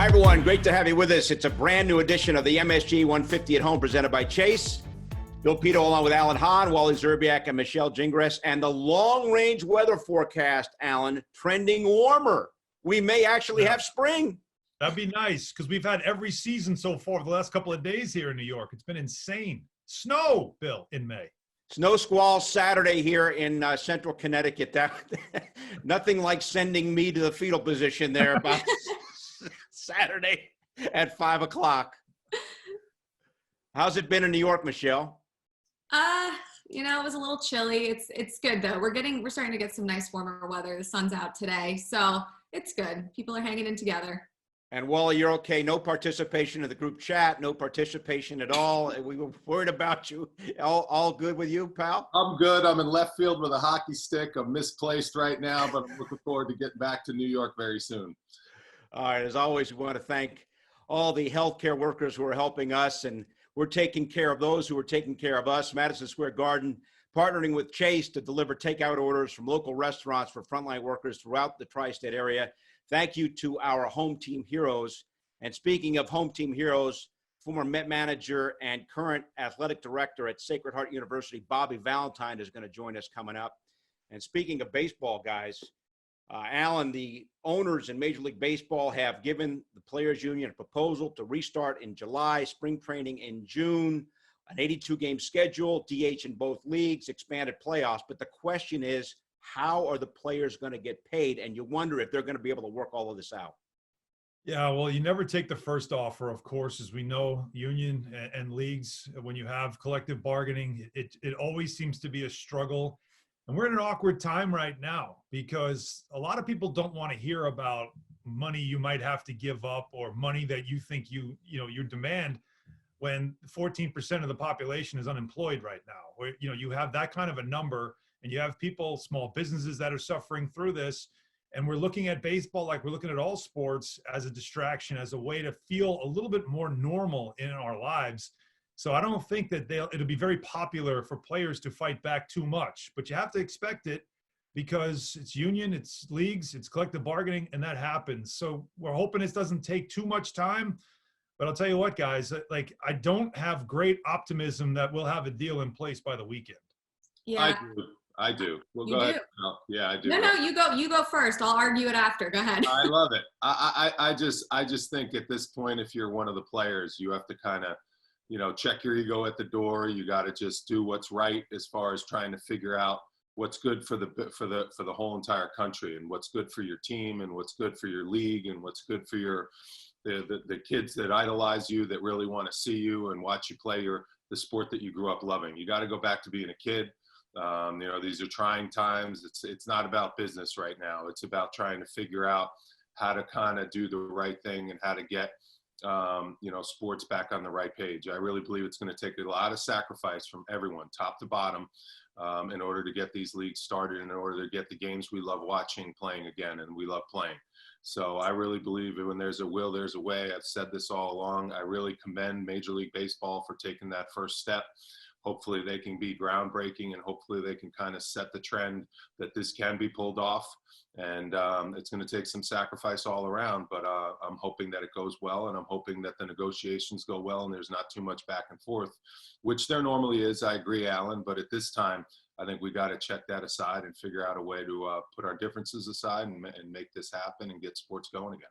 Everyone, great to have you with us. It's a brand new edition of the MSG 150 at Home presented by Chase. Bill Pito along with Alan Hahn, Wally Zerbiak, and Michelle Gingras. And the long-range weather forecast, Alan, trending warmer. We may actually have spring. That'd be nice because we've had every season so far the last couple of days here in New York. It's been insane. Snow, Bill, in May. Snow squall Saturday here in central Connecticut. Nothing like sending me to the fetal position there about Saturday at 5 o'clock. How's it been in New York, Michelle? It was a little chilly. It's good though. We're starting to get some nice warmer weather. The sun's out today, so it's good. People are hanging in together. And Wally, you're okay. No participation in the group chat. No participation at all. We were worried about you. All good with you, pal? I'm good. I'm in left field with a hockey stick. I'm misplaced right now, but I'm looking forward to getting back to New York very soon. All right. As always, we want to thank all the healthcare workers who are helping us, and we're taking care of those who are taking care of us. Madison Square Garden partnering with Chase to deliver takeout orders from local restaurants for frontline workers throughout the tri-state area. Thank you to our home team heroes. And speaking of home team heroes, former Met manager and current athletic director at Sacred Heart University, Bobby Valentine, is going to join us coming up. And speaking of baseball, guys, Alan, the owners in Major League Baseball have given the Players Union a proposal to restart in July, spring training in June, an 82-game schedule, DH in both leagues, expanded playoffs. But the question is, how are the players going to get paid? And you wonder if they're going to be able to work all of this out. Yeah, well, you never take the first offer, of course, as we know, union and leagues, when you have collective bargaining, it always seems to be a struggle. And we're in an awkward time right now because a lot of people don't want to hear about money you might have to give up or money that you think you demand when 14% of the population is unemployed right now. Where, you have that kind of a number and you have people, small businesses that are suffering through this. And we're looking at baseball like we're looking at all sports as a distraction, as a way to feel a little bit more normal in our lives. So I don't think that it'll be very popular for players to fight back too much, but you have to expect it because it's union, it's leagues, it's collective bargaining, and that happens. So we're hoping this doesn't take too much time, but I'll tell you what, guys, I don't have great optimism that we'll have a deal in place by the weekend. Yeah. I do. Well, You go do? ahead. No, yeah, I do. No, you go first. I'll argue it after. Go ahead. I love it. I just think at this point, if you're one of the players, you have to kind of, check your ego at the door. You got to just do what's right as far as trying to figure out what's good for the whole entire country, and what's good for your team, and what's good for your league, and what's good for the kids that idolize you, that really want to see you and watch you play the sport that you grew up loving. You got to go back to being a kid. These are trying times. It's not about business right now. It's about trying to figure out how to kind of do the right thing and how to get sports back on the right page. I really believe it's going to take a lot of sacrifice from everyone, top to bottom, in order to get these leagues started, in order to get the games we love watching playing again, and we love playing. So I really believe that when there's a will, there's a way. I've said this all along. I really commend Major League Baseball for taking that first step. Hopefully they can be groundbreaking, and hopefully they can kind of set the trend that this can be pulled off. And it's going to take some sacrifice all around, but I'm hoping that it goes well, and I'm hoping that the negotiations go well and there's not too much back and forth, which there normally is. I agree, Alan, but at this time, I think we got to check that aside and figure out a way to put our differences aside and make this happen and get sports going again.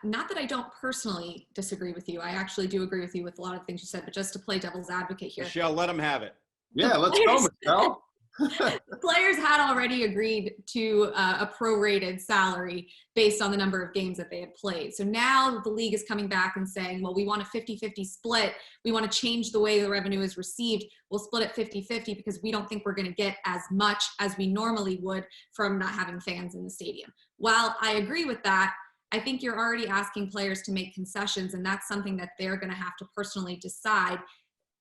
Not that I don't personally disagree with you. I actually do agree with you with a lot of things you said, but just to play devil's advocate here. Michelle, let them have it. Yeah, let's go, Michelle. The players had already agreed to a prorated salary based on the number of games that they had played. So now the league is coming back and saying, well, we want a 50-50 split. We want to change the way the revenue is received. We'll split it 50-50 because we don't think we're going to get as much as we normally would from not having fans in the stadium. While I agree with that, I think you're already asking players to make concessions, and that's something that they're going to have to personally decide,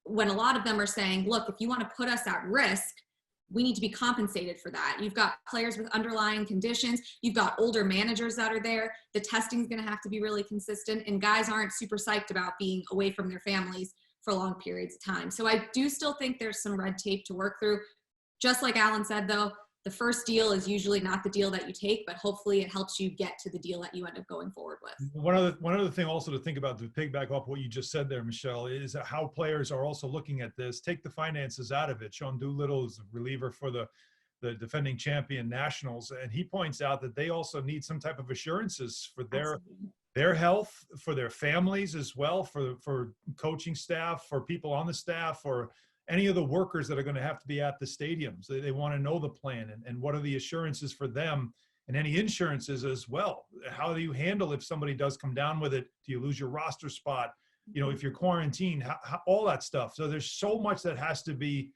when a lot of them are saying, look, if you want to put us at risk, we need to be compensated for that. You've got players with underlying conditions. You've got older managers that are there. The testing is going to have to be really consistent, and guys aren't super psyched about being away from their families for long periods of time. So I do still think there's some red tape to work through. Just like Alan said, though, the first deal is usually not the deal that you take, but hopefully it helps you get to the deal that you end up going forward with. One other thing also to think about, to piggyback off what you just said there, Michelle, is how players are also looking at this. Take the finances out of it. Sean Doolittle is a reliever for the defending champion Nationals, and he points out that they also need some type of assurances for their health, for their families as well, for coaching staff, for people on the staff, for any of the workers that are going to have to be at the stadiums. They want to know the plan and what are the assurances for them, and any insurances as well. How do you handle if somebody does come down with it? Do you lose your roster spot? If you're quarantined, all that stuff. So there's so much that has to be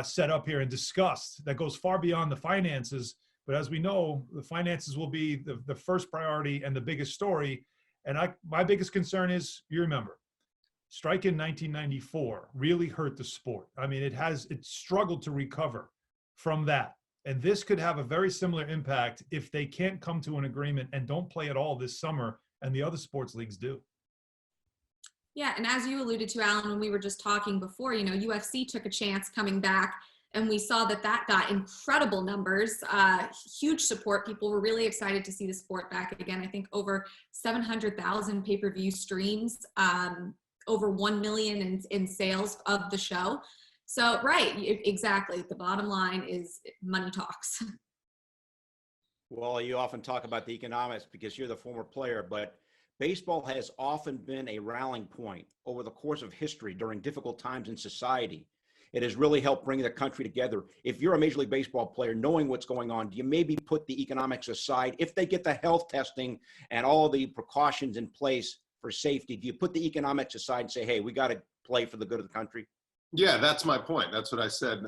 set up here and discussed that goes far beyond the finances. But as we know, the finances will be the first priority and the biggest story. And my biggest concern is, you remember, strike in 1994 really hurt the sport. I mean, it struggled to recover from that. And this could have a very similar impact if they can't come to an agreement and don't play at all this summer, and the other sports leagues do. Yeah, and as you alluded to, Alan, when we were just talking before, UFC took a chance coming back, and we saw that got incredible numbers, huge support. People were really excited to see the sport back again. I think over 700,000 pay-per-view streams, over 1 million in sales of the show. So, right, exactly. The bottom line is money talks. Well, you often talk about the economics because you're the former player, but baseball has often been a rallying point over the course of history during difficult times in society. It has really helped bring the country together. If you're a Major League Baseball player, knowing what's going on, do you maybe put the economics aside? If they get the health testing and all the precautions in place for safety, do you put the economics aside and say, hey, we got to play for the good of the country? Yeah, that's my point. That's what I said.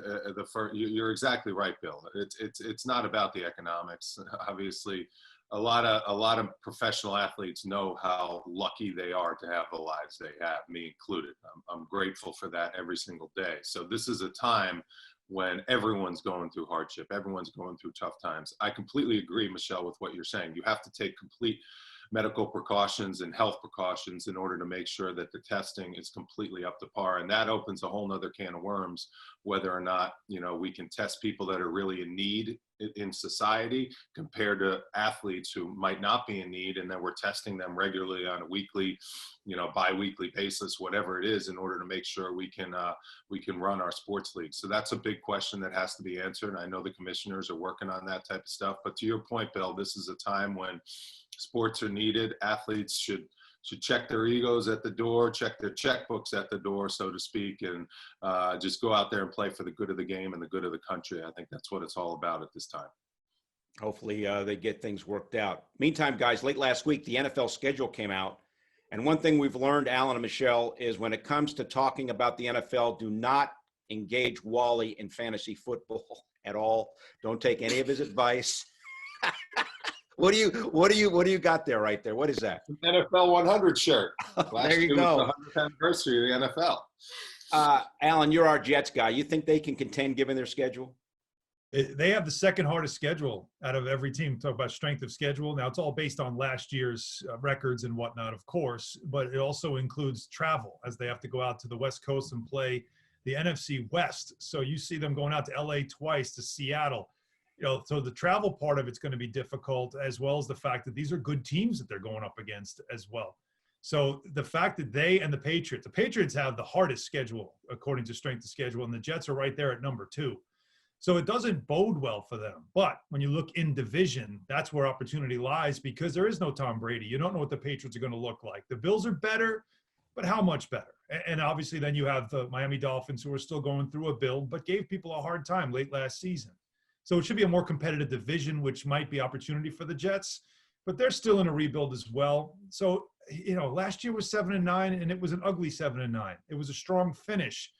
You're exactly right, Bill. It's not about the economics. Obviously, a lot of professional athletes know how lucky they are to have the lives they have, me included. I'm grateful for that every single day. So this is a time when everyone's going through hardship, everyone's going through tough times. I completely agree, Michelle, with what you're saying. You have to take complete medical precautions and health precautions in order to make sure that the testing is completely up to par. And that opens a whole nother can of worms, whether or not, we can test people that are really in need in society compared to athletes who might not be in need. And then we're testing them regularly on a weekly, bi-weekly basis, whatever it is, in order to make sure we can run our sports league. So that's a big question that has to be answered. And I know the commissioners are working on that type of stuff. But to your point, Bill, this is a time when sports are needed. Athletes should check their egos at the door, check their checkbooks at the door, so to speak, and just go out there and play for the good of the game and the good of the country. I think that's what it's all about at this time. Hopefully they get things worked out. Meantime, guys, late last week, the NFL schedule came out. And one thing we've learned, Alan and Michelle, is when it comes to talking about the NFL, do not engage Wally in fantasy football at all. Don't take any of his advice. What do you got there right there? What is that? NFL 100 shirt. There you go. Was the 100th anniversary of the NFL. Alan, you're our Jets guy. You think they can contend given their schedule? They have the second hardest schedule out of every team. Talk about strength of schedule. Now, it's all based on last year's records and whatnot, of course, but it also includes travel, as they have to go out to the West Coast and play the NFC West. So you see them going out to LA twice, to Seattle. So the travel part of it's going to be difficult, as well as the fact that these are good teams that they're going up against as well. So the fact that they and the Patriots have the hardest schedule according to strength of schedule, and the Jets are right there at number 2. So it doesn't bode well for them. But when you look in division, that's where opportunity lies, because there is no Tom Brady. You don't know what the Patriots are going to look like. The Bills are better, but how much better? And obviously then you have the Miami Dolphins, who are still going through a build, but gave people a hard time late last season. So it should be a more competitive division, which might be opportunity for the Jets, but they're still in a rebuild as well. So, last year was 7-9, and it was an ugly 7-9. It was a strong finish.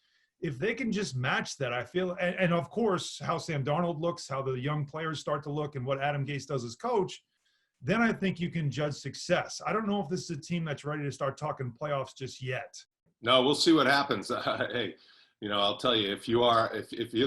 If they can just match that, I feel, and of course, how Sam Darnold looks, how the young players start to look, and what Adam Gase does as coach, then I think you can judge success. I don't know if this is a team that's ready to start talking playoffs just yet. No, we'll see what happens. Hey. I'll tell you, if you're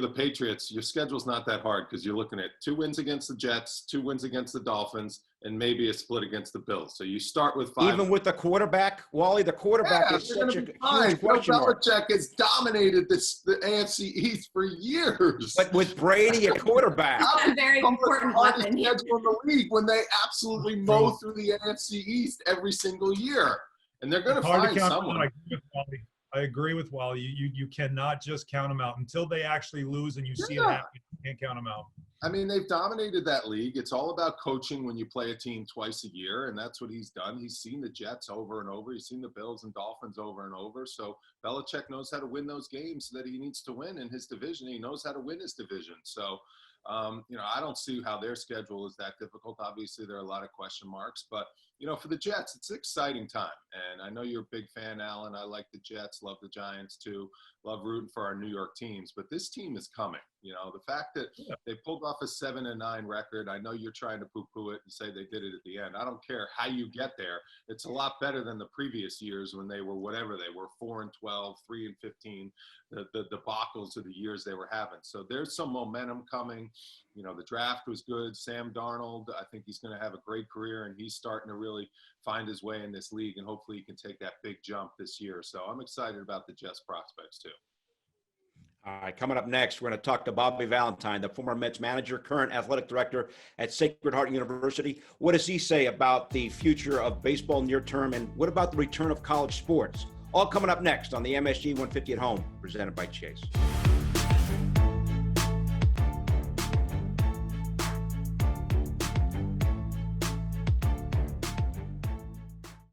the Patriots, your schedule's not that hard, because you're looking at 2 wins against the Jets, 2 wins against the Dolphins, and maybe a split against the Bills. So you start with 5. Even with the quarterback, Wally, the quarterback is they're such a gonna be fine. huge Bill question mark. Belichick has dominated the AFC East for years. But with Brady at quarterback, That's a very important hardest weapon. schedule in the league when they absolutely mow through the AFC East every single year, and they're going to Hard to find count someone. them out. I agree with Wally. You cannot just count them out until they actually lose and you see it happen. You can't count them out. I mean, they've dominated that league. It's all about coaching when you play a team twice a year, and that's what he's done. He's seen the Jets over and over. He's seen the Bills and Dolphins over and over. So Belichick knows how to win those games that he needs to win in his division. He knows how to win his division. So, I don't see how their schedule is that difficult. Obviously, there are a lot of question marks, but for the Jets, it's an exciting time. And I know you're a big fan, Alan. I like the Jets, love the Giants too, love rooting for our New York teams. But this team is coming. The fact that they pulled off a 7-9 record, I know you're trying to poo-poo it and say they did it at the end. I don't care how you get there. It's a lot better than the previous years when they were whatever they were, 4-12, 3-15, the debacles of the years they were having. So there's some momentum coming. The draft was good. Sam Darnold, I think he's going to have a great career, and he's starting to really find his way in this league, and hopefully he can take that big jump this year. So I'm excited about the Jets prospects too. All right, coming up next, we're going to talk to Bobby Valentine, the former Mets manager, current athletic director at Sacred Heart University. What does he say about the future of baseball near term, and what about the return of college sports? All coming up next on the MSG 150 at Home, presented by Chase.